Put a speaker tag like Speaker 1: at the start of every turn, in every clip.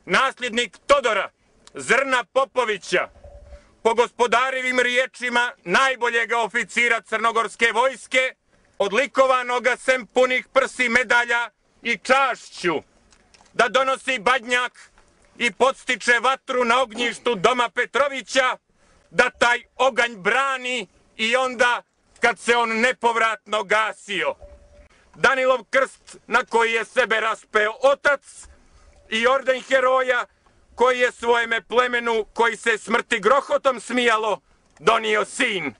Speaker 1: nasljednik Todora Zrna Popovića, po gospodarivim riječima najboljega oficira crnogorske vojske, odlikovanoga sem punih prsi medalja i čašću, da donosi badnjak i podstiče vatru na ognjištu doma Petrovića, da taj oganj brani i onda kad se on nepovratno gasio. Danilov krst na koji je sebe raspeo otac i orden heroja koji je svojeme plemenu, koji se smrti grohotom smijalo, donio sin.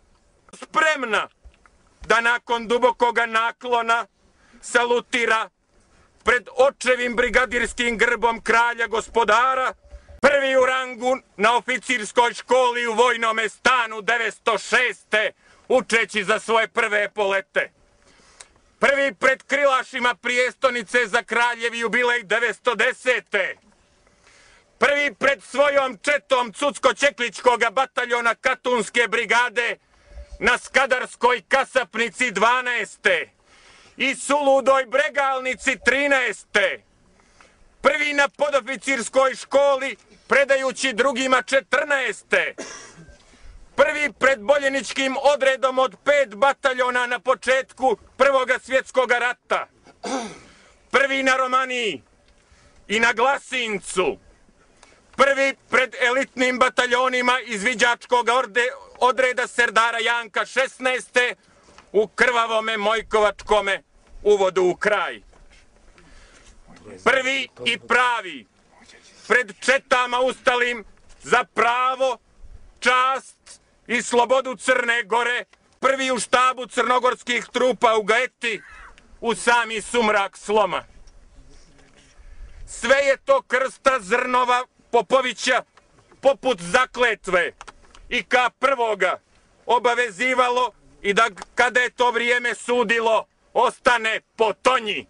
Speaker 1: Spremna da nakon dubokoga naklona salutira pred očevim brigadirskim grbom kralja gospodara, prvi u rangu na oficirskoj školi u vojnome stanu 906. učeći za svoje prve epolete. Prvi pred krilašima prijestonice za kraljevi jubilej 910. Prvi pred svojom četom Cucko-Čekličkoga bataljona Katunske brigade na Skadarskoj kasapnici 12. i Suludoj bregalnici 13. Prvi na podoficirskoj školi predajući drugima 14. Prvi pred boljeničkim odredom od 5 bataljona na početku Prvoga svjetskog rata. Prvi na Romaniji i na Glasincu. Prvi pred elitnim bataljonima izviđačkog odreda Serdara Janka 16. u krvavome Mojkovačkome uvodu u kraj. Prvi i pravi pred četama ustalim za pravo, čast i slobodu Crne Gore, prvi u štabu crnogorskih trupa u Gaeti u sami sumrak sloma. Sve je to krsta Zrnova Popovića poput zakletve i ka prvoga obavezivalo i da kada je to vrijeme sudilo ostane po tonji.